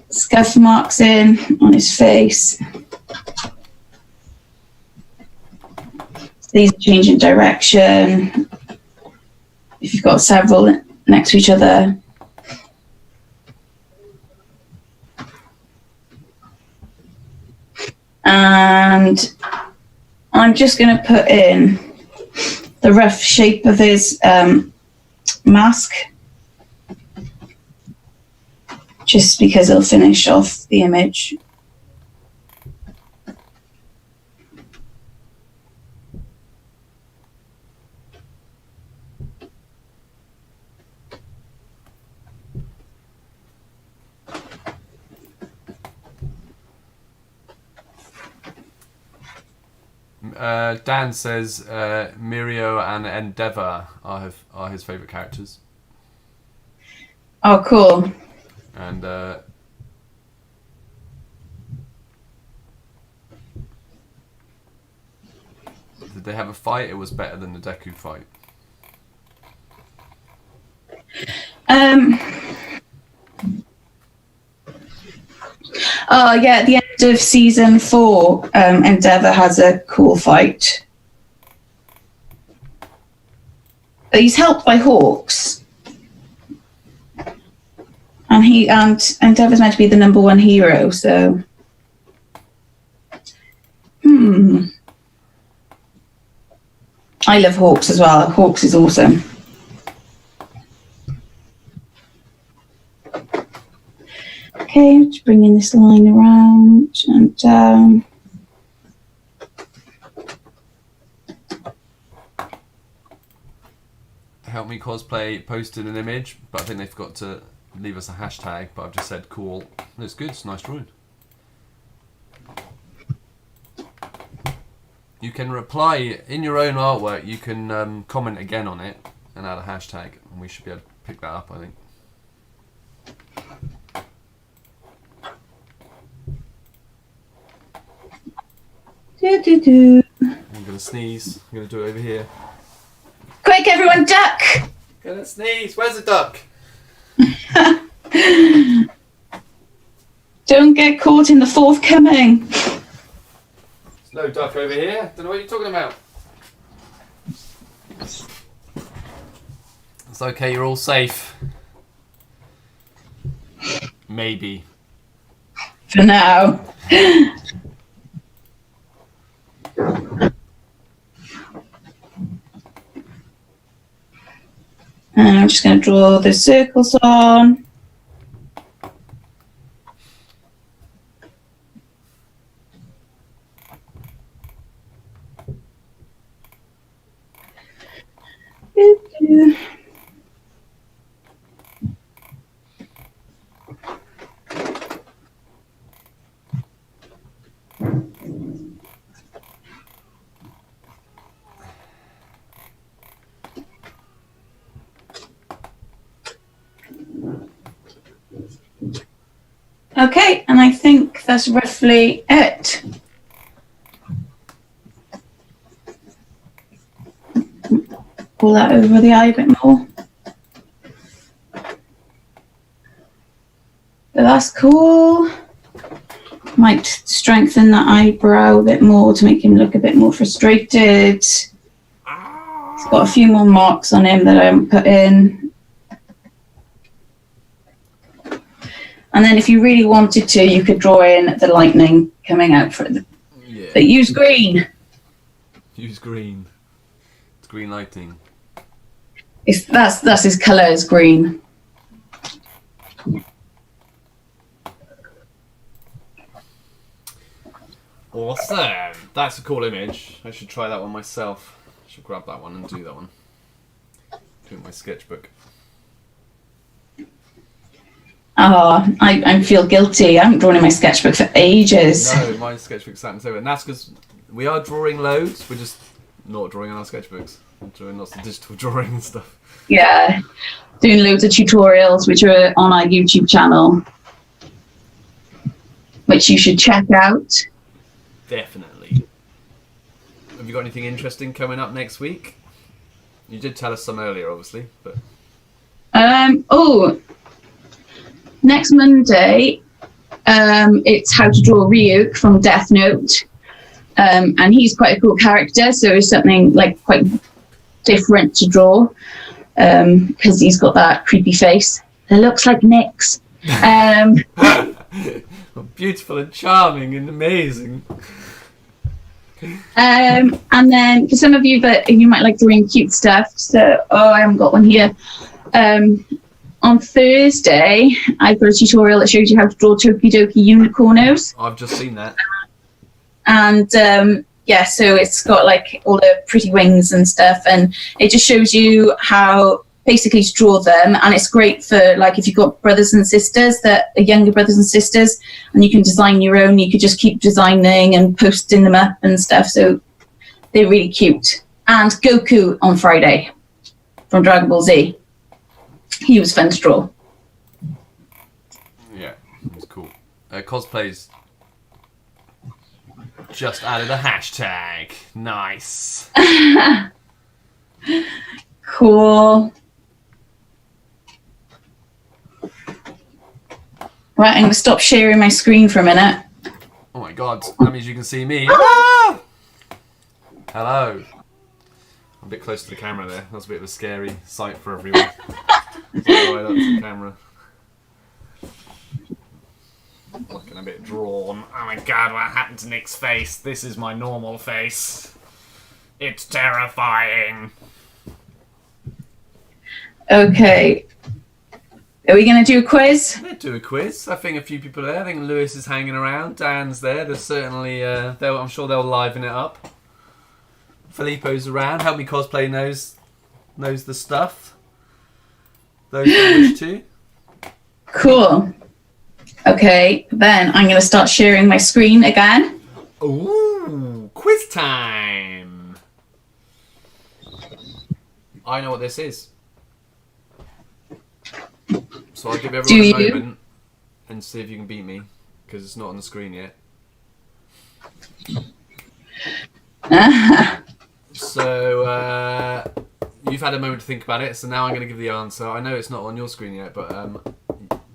scuff marks in on his face. So these are changing direction. If you've got several next to each other. And I'm just going to put in the rough shape of his mask, just because it'll finish off the image. Dan says Mirio and Endeavour are his favourite characters. Oh, cool. And did they have a fight? It was better than the Deku fight. Oh, yeah, at the end of season 4, Endeavour has a cool fight. But he's helped by Hawks. And Endeavour's meant to be the #1 hero, so... I love Hawks as well. Hawks is awesome. Okay, just bringing this line around and down. Help Me Cosplay posted an image, but I think they forgot to leave us a hashtag, but I've just said cool. It's good, it's a nice drawing. You can reply in your own artwork, you can comment again on it and add a hashtag, and we should be able to pick that up, I think. I'm gonna sneeze. I'm gonna do it over here. Quick, everyone, duck! Gonna sneeze. Where's the duck? Don't get caught in the forthcoming. There's no duck over here. Don't know what you're talking about. It's okay. You're all safe. Maybe. For now. And I'm just going to draw the circles on. Okay, and I think that's roughly it. Pull that over the eye a bit more. But that's cool. Might strengthen that eyebrow a bit more to make him look a bit more frustrated. He's got a few more marks on him that I haven't put in. And then if you really wanted to, you could draw in the lightning coming out for it. Yeah. But use green. Use green. It's green lighting. That's his colour is green. Awesome. That's a cool image. I should try that one myself. I should grab that one and do that one. Do it in my sketchbook. Oh, I feel guilty. I haven't drawn in my sketchbook for ages. No, my sketchbook's sat in over. And that's because we are drawing loads. We're just not drawing on our sketchbooks. I'm doing lots of digital drawing and stuff. Yeah, doing loads of tutorials, which are on our YouTube channel, which you should check out. Definitely. Have you got anything interesting coming up next week? You did tell us some earlier, obviously, but... Next Monday, it's How to Draw Ryuk from Death Note. And he's quite a cool character, so it's something like quite different to draw, because he's got that creepy face that looks like Nick's. Beautiful and charming and amazing. And then for some of you that you might like drawing cute stuff, so I haven't got one here. On Thursday, I've got a tutorial that shows you how to draw Tokidoki unicornos. I've just seen that. And so it's got like all the pretty wings and stuff, and it just shows you how basically to draw them. And it's great for like if you've got brothers and sisters that are younger brothers and sisters, and you can design your own. You could just keep designing and posting them up and stuff. So they're really cute. And Goku on Friday from Dragon Ball Z. He was fun to draw. Yeah, it was cool. Cosplays just added a hashtag. Nice. Cool. Right, I'm going to stop sharing my screen for a minute. Oh my god, that means you can see me. Ah! Hello. I'm a bit close to the camera there. That's a bit of a scary sight for everyone. Right up to the camera. Looking a bit drawn. Oh my god, what happened to Nick's face? This is my normal face. It's terrifying. Okay. Are we going to do a quiz? Let's do a quiz. I think a few people are there. I think Lewis is hanging around. Dan's there. There's certainly, I'm sure they'll liven it up. Filippo's around. Help Me Cosplay knows the stuff. Those who wish to. Cool. Okay, then I'm going to start sharing my screen again. Ooh, quiz time. I know what this is. So I'll give everyone a moment and see if you can beat me, because it's not on the screen yet. So you've had a moment to think about it, so now I'm going to give the answer. I know it's not on your screen yet, but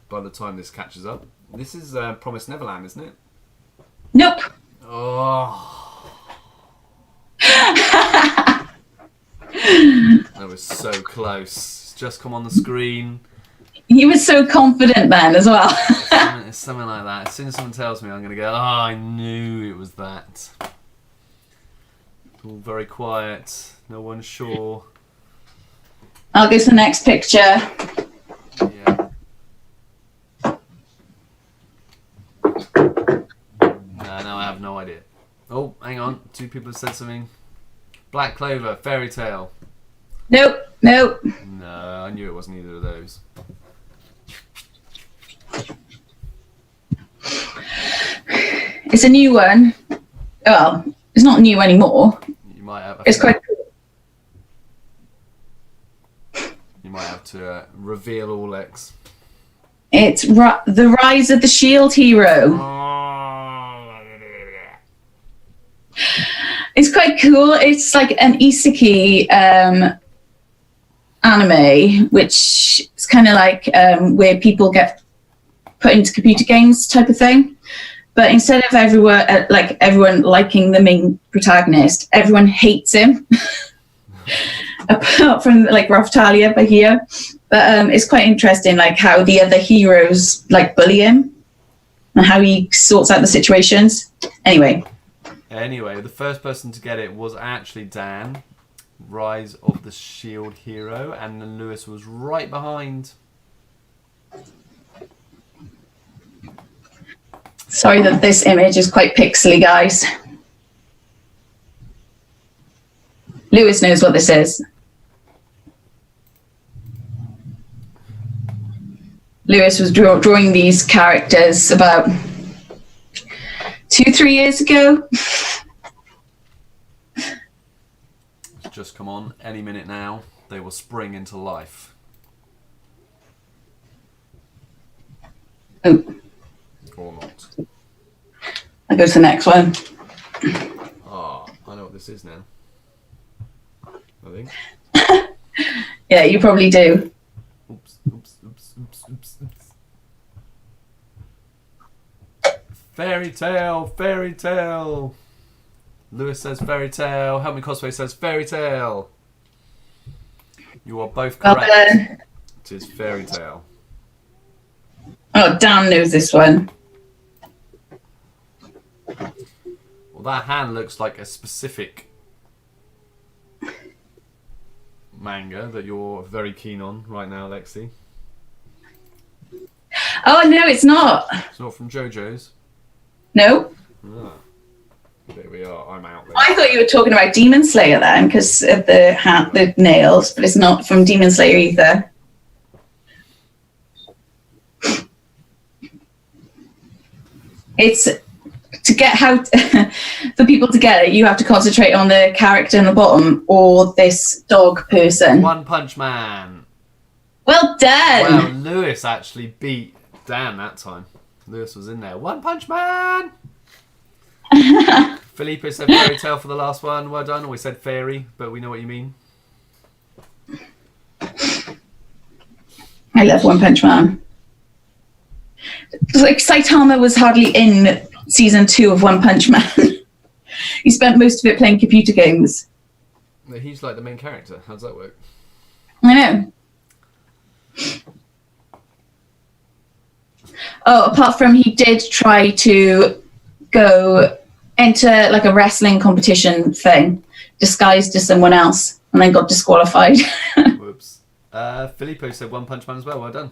by the time this catches up, this is Promised Neverland, isn't it? Nope. Oh. That was so close. It's just come on the screen. He was so confident then as well. It's something like that. As soon as someone tells me, I'm going to go, oh, I knew it was that. All very quiet. No one's sure. I'll go to the next picture. Yeah. No, I have no idea. Oh, hang on. Two people have said something. Black Clover, Fairy Tale. Nope. No, I knew it wasn't either of those. It's a new one. Well, it's not new anymore. You might have. It's quite cool. You might have to reveal all X. It's The Rise of the Shield Hero. It's quite cool. It's like an isekai anime, which is kind of like where people get put into computer games type of thing. But instead of everyone liking the main protagonist, everyone hates him. Apart from like Raphtalia Bahia. But it's quite interesting, like how the other heroes like bully him and how he sorts out the situations. Anyway, the first person to get it was actually Dan, Rise of the Shield Hero, and then Lewis was right behind. Sorry that this image is quite pixely, guys. Lewis knows what this is. Lewis was drawing these characters about 2-3 years ago. just come on. Any minute now, they will spring into life. Oh. Or not. I'll go to the next one. Ah, I know what this is now. I think. Yeah, you probably do. Oops. Fairy tale. Lewis says fairy tale. Help Me Cosplay says fairy tale. You are both correct. It is fairy tale. Oh, Dan knows this one. Well, that hand looks like a specific manga that you're very keen on right now, Lexi. Oh, no, it's not. It's not from JoJo's. No. Ah, there we are. I'm out there. I thought you were talking about Demon Slayer then, because of the nails, but it's not from Demon Slayer either. It's to get how for people to get it, you have to concentrate on the character in the bottom or this dog person. One Punch Man. Well done. Wow, Lewis actually beat Dan that time. Lewis was in there. One Punch Man. Felipe said fairy tale for the last one. Well done. Or we said fairy, but we know what you mean. I love One Punch Man. Like Saitama was hardly in season 2 of One Punch Man. He spent most of it playing computer games. He's like the main character. How does that work? I know. Oh, apart from he did try to go enter like a wrestling competition thing, disguised as someone else, and then got disqualified. Whoops. Filippo said One Punch Man as well. Well done.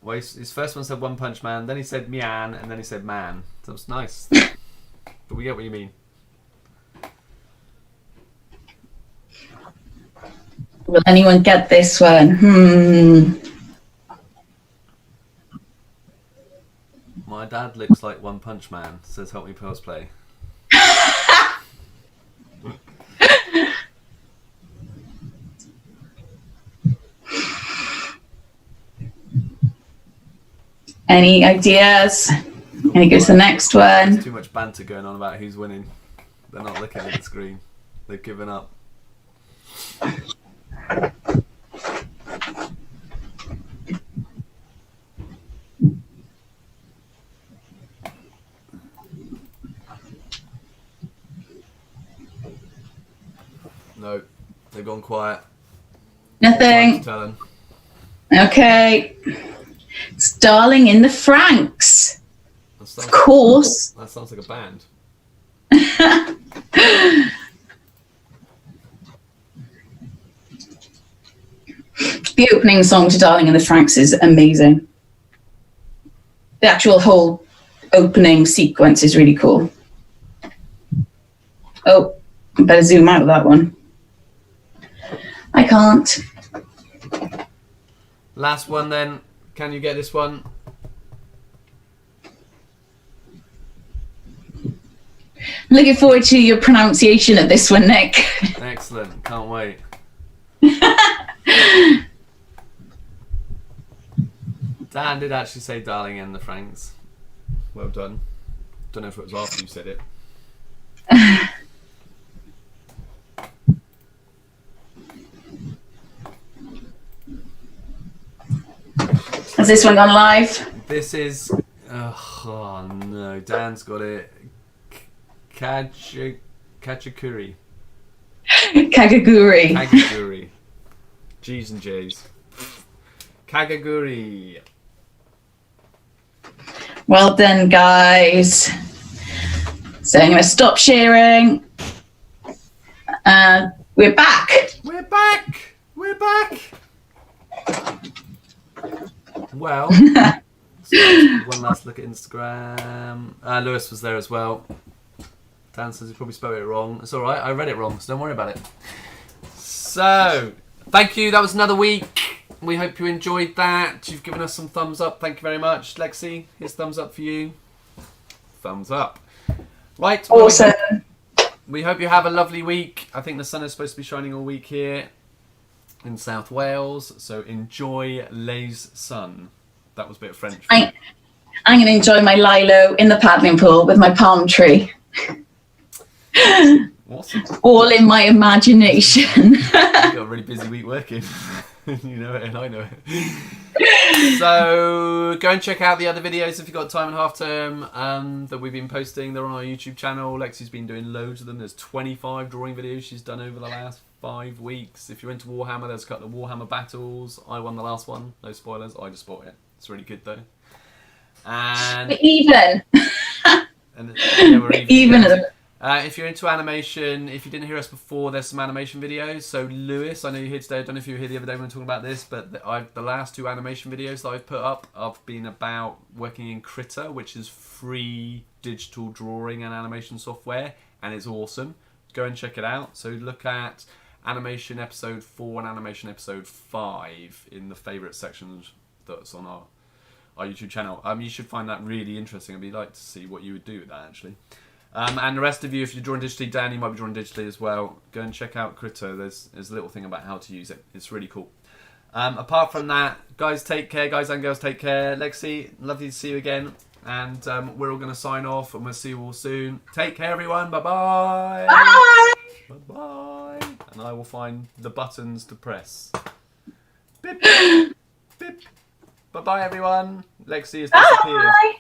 Well, his first one said One Punch Man, then he said Mian, and then he said Man. That was nice. But we get what you mean. Will anyone get this one? My dad looks like One Punch Man, says help me cosplay. Any ideas? Can you go to the next one? There's too much banter going on about who's winning. They're not looking at the screen. They've given up. No, they've gone quiet. Nothing. Okay. It's Darling in the Franxx. Of course. That sounds like a band. The opening song to Darling in the Franxx is amazing. The actual whole opening sequence is really cool. Oh, I better zoom out of that one. I can't. Last one then. Can you get this one? I'm looking forward to your pronunciation of this one, Nick. Excellent. Can't wait. Dan did actually say Darling in the Franxx. Well done. Don't know if it was after you said it. Has this one gone live? This is... oh no, Dan's got it. Kachikuri. Kagaguri. Kagaguri. G's and J's. Kagaguri. Well done, guys. So I'm going to stop sharing. We're back. We're back. We're back. Well, one last look at Instagram. Lewis was there as well. Dan says he probably spelled it wrong. It's all right. I read it wrong, so don't worry about it. So, thank you. That was another week. We hope you enjoyed that. You've given us some thumbs up. Thank you very much. Lexi, here's thumbs up for you. Thumbs up. Right. Awesome. we hope you have a lovely week. I think the sun is supposed to be shining all week here in South Wales, so enjoy les sun. That was a bit of French. I'm going to enjoy my lilo in the paddling pool with my palm tree. Awesome. All in my imagination. You've got a really busy week working. You know it and I know it. So go and check out the other videos if you've got time in half term that we've been posting. They're on our YouTube channel. Lexi's been doing loads of them. There's 25 drawing videos she's done over the last 5 weeks. If you're into Warhammer, there's a couple of Warhammer battles. I won the last one. No spoilers. I just bought it. It's really good though. And even. And yeah, we're even. Even. If you're into animation, if you didn't hear us before, there's some animation videos. So Lewis, I know you're here today. I don't know if you were here the other day when we were talking about this, but the last 2 animation videos that I've put up have been about working in Critter, which is free digital drawing and animation software, and it's awesome. Go and check it out. So look at animation episode 4 and animation episode 5 in the favourite sections that's on our YouTube channel. You should find that really interesting. I'd like to see what you would do with that actually. And the rest of you, if you're drawing digitally, Dan, you might be drawing digitally as well. Go and check out Critter. There's a little thing about how to use it. It's really cool. Apart from that, guys, take care. Guys and girls, take care. Lexi, lovely to see you again. And we're all going to sign off, and we'll see you all soon. Take care, everyone. Bye-bye. Bye. Bye-bye. And I will find the buttons to press. Bip. Bip. Bye-bye, everyone. Lexi has disappeared. Bye.